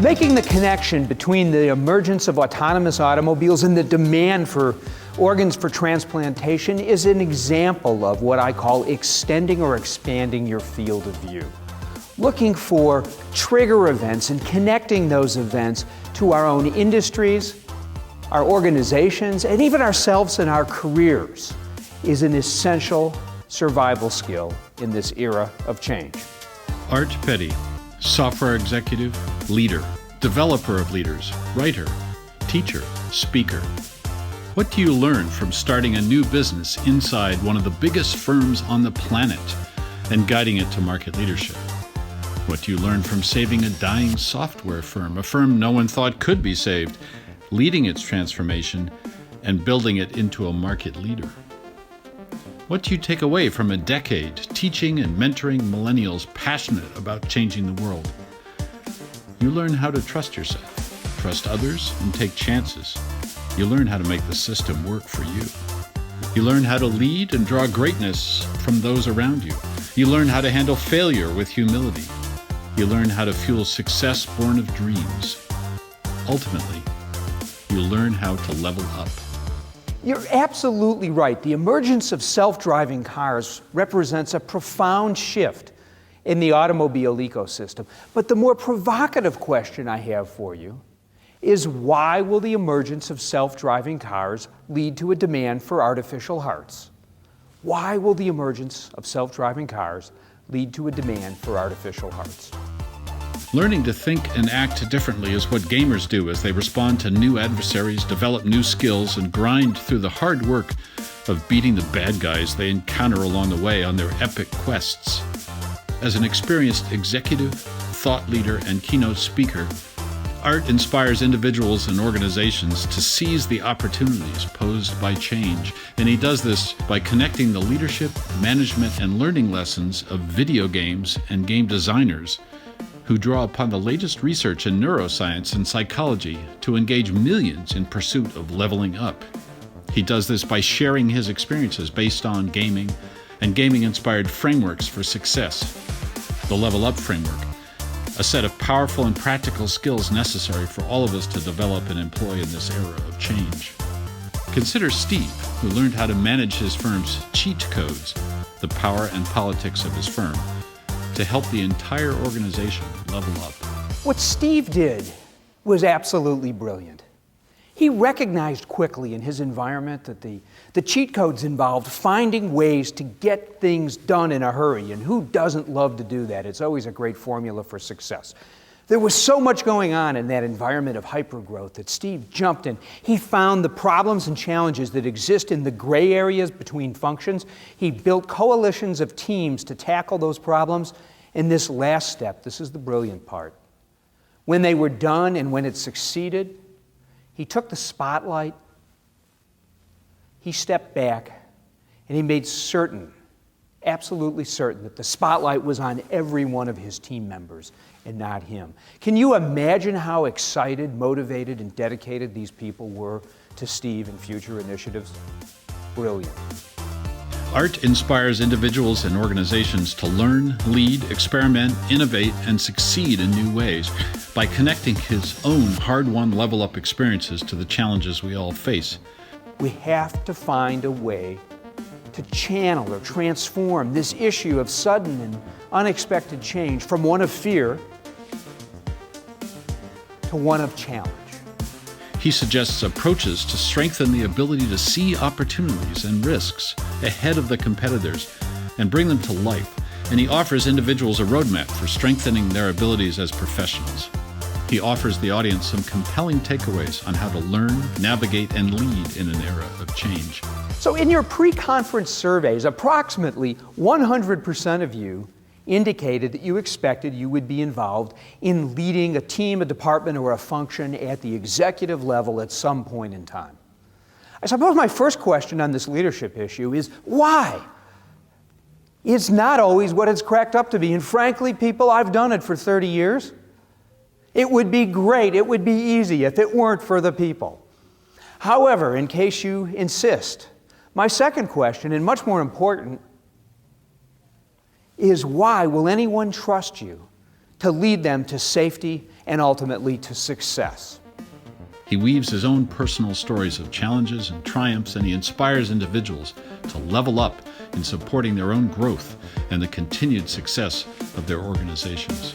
Making the connection between the emergence of autonomous automobiles and the demand for organs for transplantation is an example of what I call extending or expanding your field of view. Looking for trigger events and connecting those events to our own industries, our organizations, and even ourselves and our careers is an essential survival skill in this era of change. Art Petty, software executive, leader, developer of leaders, writer, teacher, speaker. What do you learn from starting a new business inside one of the biggest firms on the planet and guiding it to market leadership? What do you learn from saving a dying software firm, a firm no one thought could be saved, leading its transformation and building it into a market leader? What do you take away from a decade teaching and mentoring millennials passionate about changing the world? You learn how to trust yourself, trust others, and take chances. You learn how to make the system work for you. You learn how to lead and draw greatness from those around you. You learn how to handle failure with humility. You learn how to fuel success born of dreams. Ultimately, you learn how to level up. You're absolutely right. The emergence of self-driving cars represents a profound shift in the automobile ecosystem. But the more provocative question I have for you is, why will the emergence of self-driving cars lead to a demand for artificial hearts? Why will the emergence of self-driving cars lead to a demand for artificial hearts? Learning to think and act differently is what gamers do as they respond to new adversaries, develop new skills, and grind through the hard work of beating the bad guys they encounter along the way on their epic quests. As an experienced executive, thought leader, and keynote speaker, Art inspires individuals and organizations to seize the opportunities posed by change, and he does this by connecting the leadership, management, and learning lessons of video games and game designers who draw upon the latest research in neuroscience and psychology to engage millions in pursuit of leveling up. He does this by sharing his experiences based on gaming and gaming-inspired frameworks for success. The Level Up Framework, a set of powerful and practical skills necessary for all of us to develop and employ in this era of change. Consider Steve, who learned how to manage his firm's cheat codes, the power and politics of his firm, to help the entire organization level up. What Steve did was absolutely brilliant. He recognized quickly in his environment that the cheat codes involved finding ways to get things done in a hurry, and who doesn't love to do that? It's always a great formula for success. There was so much going on in that environment of hypergrowth that Steve jumped in. He found the problems and challenges that exist in the gray areas between functions. He built coalitions of teams to tackle those problems. And this last step, this is the brilliant part. When they were done and when it succeeded, he took the spotlight, he stepped back, and he made certain, absolutely certain, that the spotlight was on every one of his team members and not him. Can you imagine how excited, motivated, and dedicated these people were to Steve and future initiatives? Brilliant. Art inspires individuals and organizations to learn, lead, experiment, innovate, and succeed in new ways by connecting his own hard-won level-up experiences to the challenges we all face. We have to find a way to channel or transform this issue of sudden and unexpected change from one of fear to one of challenge. He suggests approaches to strengthen the ability to see opportunities and risks ahead of the competitors and bring them to life, and he offers individuals a roadmap for strengthening their abilities as professionals. He offers the audience some compelling takeaways on how to learn, navigate, and lead in an era of change. So in your pre-conference surveys, approximately 100% of you indicated that you expected you would be involved in leading a team, a department, or a function at the executive level at some point in time. I suppose my first question on this leadership issue is, why? It's not always what it's cracked up to be. And frankly, people, I've done it for 30 years. It would be great, it would be easy if it weren't for the people. However, in case you insist, my second question, and much more important, is why will anyone trust you to lead them to safety and ultimately to success. He weaves his own personal stories of challenges and triumphs, and he inspires individuals to level up in supporting their own growth and the continued success of their organizations.